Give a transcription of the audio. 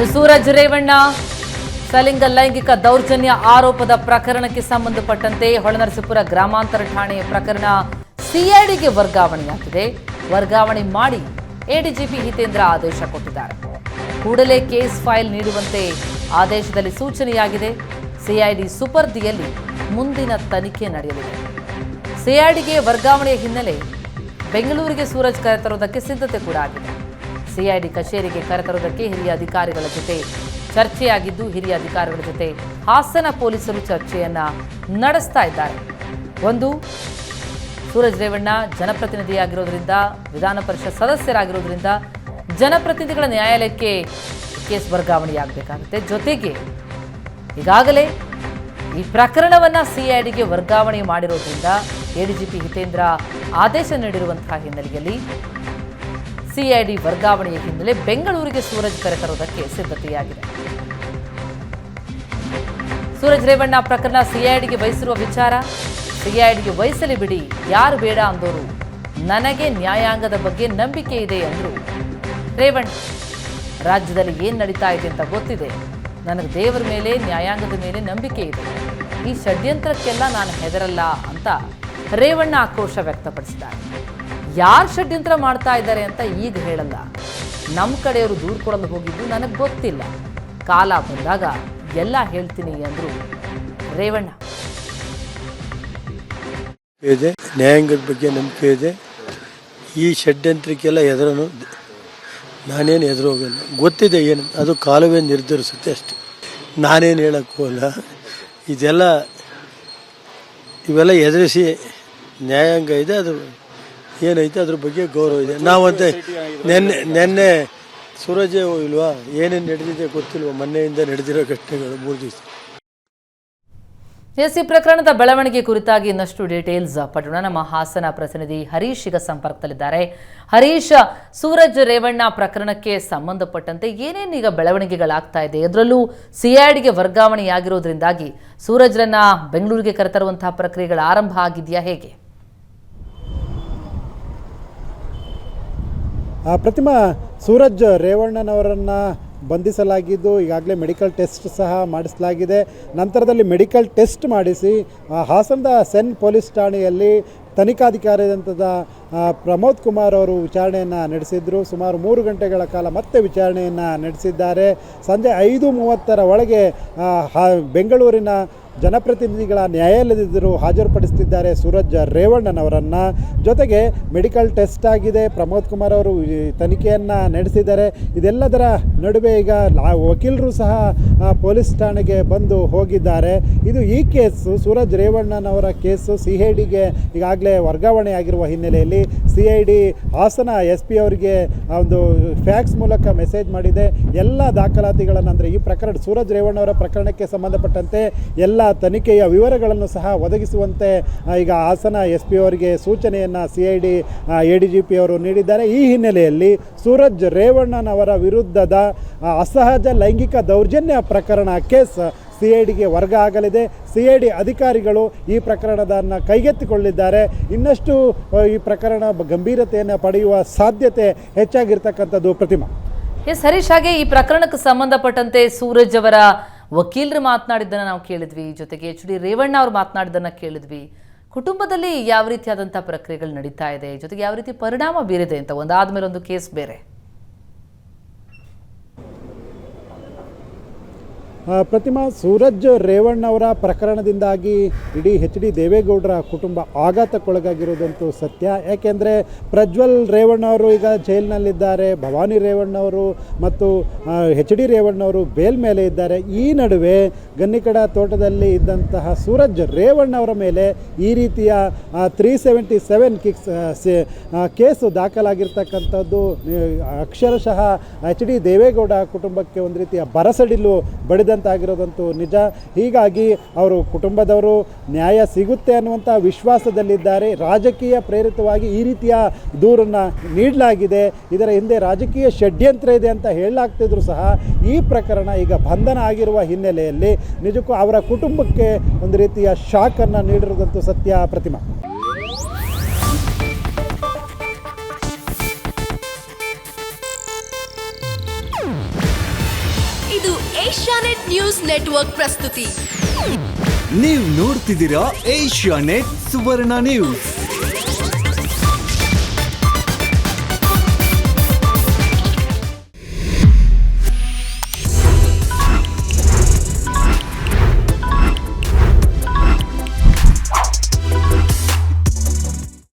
ಸೂರಜ್ ರೇವಣ್ಣ ಸಲಿಂಗ ಲೈಂಗಿಕ ದೌರ್ಜನ್ಯ ಆರೋಪದ ಪ್ರಕರಣಕ್ಕೆ ಸಂಬಂಧಪಟ್ಟಂತೆ ಹೊಳೆನರಸೀಪುರ ಗ್ರಾಮಾಂತರ ಠಾಣೆಯ ಪ್ರಕರಣ ಸಿಐಡಿಗೆ ವರ್ಗಾವಣೆಯಾಗಿದೆ. ವರ್ಗಾವಣೆ ಮಾಡಿ ಎಡಿಜಿಪಿ ಹಿತೇಂದ್ರ ಆದೇಶ ಕೊಟ್ಟಿದ್ದಾರೆ. ಕೂಡಲೇ ಕೇಸ್ ಫೈಲ್ ನೀಡುವಂತೆ ಆದೇಶದಲ್ಲಿ ಸೂಚನೆಯಾಗಿದೆ. ಸಿಐಡಿ ಸುಪರ್ದಿಯಲ್ಲಿ ಮುಂದಿನ ತನಿಖೆ ನಡೆಯಲಿದೆ. ಸಿಐಡಿಗೆ ವರ್ಗಾವಣೆಯ ಹಿನ್ನೆಲೆ ಬೆಂಗಳೂರಿಗೆ ಸೂರಜ್ ಕರೆತರುವುದಕ್ಕೆ ಸಿದ್ಧತೆ ಕೂಡ ಆಗಿದೆ. ಸಿಐಡಿ ಕಚೇರಿಗೆ ಕರೆತರುವುದಕ್ಕೆ ಹಿರಿಯ ಅಧಿಕಾರಿಗಳ ಜೊತೆ ಚರ್ಚೆಯಾಗಿದ್ದು, ಹಿರಿಯ ಅಧಿಕಾರಿಗಳ ಜೊತೆ ಹಾಸನ ಪೊಲೀಸರು ಚರ್ಚೆಯನ್ನ ನಡೆಸ್ತಾ ಇದ್ದಾರೆ. ಒಂದು, ಸೂರಜ್ ರೇವಣ್ಣ ಜನಪ್ರತಿನಿಧಿಯಾಗಿರೋದ್ರಿಂದ, ವಿಧಾನ ಪರಿಷತ್ ಸದಸ್ಯರಾಗಿರೋದ್ರಿಂದ ಜನಪ್ರತಿನಿಧಿಗಳ ನ್ಯಾಯಾಲಯಕ್ಕೆ ಕೇಸ್ ವರ್ಗಾವಣೆಯಾಗಬೇಕಾಗುತ್ತೆ. ಜೊತೆಗೆ ಈಗಾಗಲೇ ಈ ಪ್ರಕರಣವನ್ನ ಸಿಐಡಿಗೆ ವರ್ಗಾವಣೆ ಮಾಡಿರೋದ್ರಿಂದ ಎಡಿಜಿಪಿ ಹಿತೇಂದ್ರ ಆದೇಶ ನೀಡಿರುವಂತಹ ಹಿನ್ನೆಲೆಯಲ್ಲಿ ಸಿಐಡಿ ವರ್ಗಾವಣೆಯ ಹಿನ್ನೆಲೆ ಬೆಂಗಳೂರಿಗೆ ಸೂರಜ್ ಕರೆತರುವುದಕ್ಕೆ ಸಿದ್ಧತೆಯಾಗಿದೆ. ಸೂರಜ್ ರೇವಣ್ಣ ಪ್ರಕರಣ ಸಿಐಡಿಗೆ ವಹಿಸಿರುವ ವಿಚಾರ ಸಿಐಡಿಗೆ ವಹಿಸಲಿ ಬಿಡಿ, ಯಾರು ಬೇಡ ಅಂದೋರು, ನನಗೆ ನ್ಯಾಯಾಂಗದ ಬಗ್ಗೆ ನಂಬಿಕೆ ಇದೆ ಅಂದ್ರು ರೇವಣ್ಣ. ರಾಜ್ಯದಲ್ಲಿ ಏನ್ ನಡೀತಾ ಇದೆ ಅಂತ ಗೊತ್ತಿದೆ, ನನಗೆ ದೇವರ ಮೇಲೆ ನ್ಯಾಯಾಂಗದ ಮೇಲೆ ನಂಬಿಕೆ ಇದೆ, ಈ ಷಡ್ಯಂತ್ರಕ್ಕೆಲ್ಲ ನಾನು ಹೆದರಲ್ಲ ಅಂತ ರೇವಣ್ಣ ಆಕ್ರೋಶ ವ್ಯಕ್ತಪಡಿಸಿದ್ದಾರೆ. ಯಾರು ಷಡ್ಯಂತ್ರ ಮಾಡ್ತಾ ಇದ್ದಾರೆ ಅಂತ ಈಗ ಹೇಳಲ್ಲ, ನಮ್ಮ ಕಡೆಯವರು ದೂರು ಕೊಡಲು ಹೋಗಿದ್ದು ನನಗೆ ಗೊತ್ತಿಲ್ಲ, ಕಾಲ ಬಂದಾಗ ಎಲ್ಲ ಹೇಳ್ತೀನಿ ಅಂದ್ರು ರೇವಣ್ಣ. ಇದೆ, ನ್ಯಾಯಾಂಗದ ಬಗ್ಗೆ ನಂಬಿಕೆ ಇದೆ. ಈ ಷಡ್ಯಂತ್ರಕ್ಕೆಲ್ಲ ಹೆದರನು, ನಾನೇನು ಹೆದರೋಗಲ್ಲ, ಗೊತ್ತಿದೆ ಏನು ಅದು ಕಾಲವೇ ನಿರ್ಧರಿಸುತ್ತೆ ಅಷ್ಟೆ. ನಾನೇನು ಹೇಳೋಕ್ಕೂ ಅಲ್ಲ. ಇವೆಲ್ಲ ಎದುರಿಸಿ ನ್ಯಾಯಾಂಗ ಇದೆ, ಅದು ಏನೈತೆ ಅದ್ರ ಬಗ್ಗೆ ಗೌರವ ಇದೆ. ನಾವಂತೆ ನೆನ್ನೆ ಸೂರಜೇ ಇಲ್ವಾ, ಏನೇನು ನಡೆದಿದೆ ಗೊತ್ತಿಲ್ವ, ಮೊನ್ನೆಯಿಂದ ನಡೆದಿರೋ ಘಟನೆಗಳು 3 ದಿವಸ. ಈ ಪ್ರಕರಣದ ಬೆಳವಣಿಗೆ ಕುರಿತಾಗಿ ಇನ್ನಷ್ಟು ಡೀಟೇಲ್ಸ್ ಪಡೆಯೋಣ. ನಮ್ಮ ಹಾಸನ ಪ್ರತಿನಿಧಿ ಹರೀಶ್ ಈಗ ಸಂಪರ್ಕದಲ್ಲಿದ್ದಾರೆ. ಹರೀಶ್, ಸೂರಜ್ ರೇವಣ್ಣ ಪ್ರಕರಣಕ್ಕೆ ಸಂಬಂಧಪಟ್ಟಂತೆ ಏನೇನೀಗ ಬೆಳವಣಿಗೆಗಳಾಗ್ತಾ ಇದೆ? ಅದರಲ್ಲೂ ಸಿಐಡಿಗೆ ವರ್ಗಾವಣೆಯಾಗಿರೋದ್ರಿಂದಾಗಿ ಸೂರಜ್ರನ್ನ ಬೆಂಗಳೂರಿಗೆ ಕರೆತರುವಂತಹ ಪ್ರಕ್ರಿಯೆಗಳ ಆರಂಭ ಆಗಿದೆಯಾ, ಹೇಗೆ? ಪ್ರತಿಮಾ, ಸೂರಜ್ ರೇವಣ್ಣನವರನ್ನು ಬಂಧಿಸಲಾಗಿದ್ದು ಈಗಾಗಲೇ ಮೆಡಿಕಲ್ ಟೆಸ್ಟ್ ಸಹ ಮಾಡಿಸಲಾಗಿದೆ. ನಂತರದಲ್ಲಿ ಮೆಡಿಕಲ್ ಟೆಸ್ಟ್ ಮಾಡಿಸಿ ಹಾಸನದ ಸೆನ್ ಪೊಲೀಸ್ ಠಾಣೆಯಲ್ಲಿ ತನಿಖಾಧಿಕಾರಿಯಾದಂಥ ಪ್ರಮೋದ್ ಕುಮಾರ್ ಅವರು ವಿಚಾರಣೆಯನ್ನು ನಡೆಸಿದ್ರು. ಸುಮಾರು 3 ಗಂಟೆಗಳ ಕಾಲ ಮತ್ತೆ ವಿಚಾರಣೆಯನ್ನು ನಡೆಸಿದ್ದಾರೆ. ಸಂಜೆ 5:30 ಒಳಗೆ ಬೆಂಗಳೂರಿನ ಜನಪ್ರತಿನಿಧಿಗಳ ನ್ಯಾಯಾಲಯದೆದುರು ಹಾಜರುಪಡಿಸುತ್ತಿದ್ದಾರೆ ಸೂರಜ್ ರೇವಣ್ಣನವರನ್ನು. ಜೊತೆಗೆ ಮೆಡಿಕಲ್ ಟೆಸ್ಟ್ ಆಗಿದೆ, ಪ್ರಮೋದ್ ಕುಮಾರ್ ಅವರು ತನಿಖೆಯನ್ನು ನಡೆಸಿದ್ದಾರೆ. ಇದೆಲ್ಲದರ ನಡುವೆ ಈಗ ವಕೀಲರು ಸಹ ಪೊಲೀಸ್ ಠಾಣೆಗೆ ಬಂದು ಹೋಗಿದ್ದಾರೆ. ಈ ಕೇಸು ಸೂರಜ್ ರೇವಣ್ಣನವರ ಕೇಸು ಸಿಐಡಿಗೆ ಈಗಾಗಲೇ ವರ್ಗಾವಣೆಯಾಗಿರುವ ಹಿನ್ನೆಲೆಯಲ್ಲಿ ಸಿಐಡಿ ಹಾಸನ SP ಅವರಿಗೆ ಒಂದು ಫ್ಯಾಕ್ಸ್ ಮೂಲಕ ಮೆಸೇಜ್ ಮಾಡಿದೆ. ಎಲ್ಲ ದಾಖಲಾತಿಗಳನ್ನು, ಅಂದರೆ ಈ ಪ್ರಕರಣ ಸೂರಜ್ ರೇವಣ್ಣವರ ಪ್ರಕರಣಕ್ಕೆ ಸಂಬಂಧಪಟ್ಟಂತೆ ಎಲ್ಲ ತನಿಖೆಯ ವಿವರಗಳನ್ನು ಸಹ ಒದಗಿಸುವಂತೆ ಈಗ ಹಾಸನ SP ಅವರಿಗೆ ಸೂಚನೆಯನ್ನು ಸಿಐಡಿ ADGP ಅವರು ನೀಡಿದ್ದಾರೆ. ಈ ಹಿನ್ನೆಲೆಯಲ್ಲಿ ಸೂರಜ್ ರೇವಣ್ಣನವರ ವಿರುದ್ಧದ ಅಸಹಜ ಲೈಂಗಿಕ ದೌರ್ಜನ್ಯ ಪ್ರಕರಣ ಕೇಸ್ ಸಿಐಡಿಗೆ ವರ್ಗ ಆಗಲಿದೆ. ಸಿಐಡಿ ಅಧಿಕಾರಿಗಳು ಈ ಪ್ರಕರಣವನ್ನು ಕೈಗೆತ್ತಿಕೊಳ್ಳಿದ್ದಾರೆ. ಇನ್ನಷ್ಟು ಈ ಪ್ರಕರಣ ಗಂಭೀರತೆಯನ್ನು ಪಡೆಯುವ ಸಾಧ್ಯತೆ ಹೆಚ್ಚಾಗಿರ್ತಕ್ಕಂಥದ್ದು. ಪ್ರತಿಮಾ. ಹರೀಶ್, ಹಾಗೆ ಈ ಪ್ರಕರಣಕ್ಕೆ ಸಂಬಂಧಪಟ್ಟಂತೆ ಸೂರಜ್ ಅವರ ವಕೀಲರು ಮಾತನಾಡಿದ್ದನ್ನು ನಾವು ಕೇಳಿದ್ವಿ, ಜೊತೆಗೆ HD ರೇವಣ್ಣ ಅವರು ಮಾತನಾಡಿದ್ದನ್ನು ಕೇಳಿದ್ವಿ. ಕುಟುಂಬದಲ್ಲಿ ಯಾವ ರೀತಿಯಾದಂಥ ಪ್ರಕ್ರಿಯೆಗಳು ನಡೀತಾ ಇದೆ, ಜೊತೆಗೆ ಯಾವ ರೀತಿ ಪರಿಣಾಮ ಬೀರಿದೆ ಅಂತ ಒಂದಾದ್ಮೇಲೆ ಒಂದು ಕೇಸ್ ಬೇರೆ. ಪ್ರತಿಮಾ, ಸೂರಜ್ ರೇವಣ್ಣವರ ಪ್ರಕರಣದಿಂದಾಗಿ ಇಡೀ HD ದೇವೇಗೌಡರ ಕುಟುಂಬ ಆಘಾತಕ್ಕೊಳಗಾಗಿರೋದಂತೂ ಸತ್ಯ. ಯಾಕೆಂದರೆ ಪ್ರಜ್ವಲ್ ರೇವಣ್ಣವರು ಈಗ ಜೈಲಿನಲ್ಲಿದ್ದಾರೆ, ಭವಾನಿ ರೇವಣ್ಣವರು ಮತ್ತು HD ರೇವಣ್ಣವರು ಬೇಲ್ ಮೇಲೆ ಇದ್ದಾರೆ. ಈ ನಡುವೆ ಗನ್ನಿಕಡ ತೋಟದಲ್ಲಿ ಇದ್ದಂತಹ ಸೂರಜ್ ರೇವಣ್ಣವರ ಮೇಲೆ ಈ ರೀತಿಯ 377 ಕೇಸು ದಾಖಲಾಗಿರ್ತಕ್ಕಂಥದ್ದು ಅಕ್ಷರಶಃ HD ದೇವೇಗೌಡ ಕುಟುಂಬಕ್ಕೆ ಒಂದು ರೀತಿಯ ಬರಸಡಿಲು ಬಡಿದಂತಾಗಿರೋದಂತೂ ನಿಜ. ಹೀಗಾಗಿ ಅವರು ಕುಟುಂಬದವರು ನ್ಯಾಯ ಸಿಗುತ್ತೆ ಅನ್ನುವಂಥ ವಿಶ್ವಾಸದಲ್ಲಿದ್ದಾರೆ. ರಾಜಕೀಯ ಪ್ರೇರಿತವಾಗಿ ಈ ರೀತಿಯ ದೂರನ್ನು ನೀಡಲಾಗಿದೆ. ಇದರ ಹಿಂದೆ ರಾಜಕೀಯ ಷಡ್ಯಂತ್ರ ಇದೆ ಅಂತ ಹೇಳಲಾಗ್ತಿದ್ರು ಸಹ ಈ ಪ್ರಕರಣ ಈಗ ಬಂಧನ ಆಗಿರುವ ಹಿನ್ನೆಲೆಯಲ್ಲಿ ನಿಜಕ್ಕೂ ಅವರ ಕುಟುಂಬಕ್ಕೆ ಒಂದು ರೀತಿಯ ಶಾಕನ್ನು ನೀಡಿರೋದಂತೂ ಸತ್ಯ. ಪ್ರತಿಮಾ. ಇದು ಏಷ್ಯಾನೆಟ್ ನ್ಯೂಸ್ ನೆಟ್ವರ್ಕ್ ಪ್ರಸ್ತುತಿ. ನೀವು ನೋಡ್ತಿದ್ದೀರಾ ಏಷ್ಯಾನೆಟ್ ಸುವರ್ಣ ನ್ಯೂಸ್.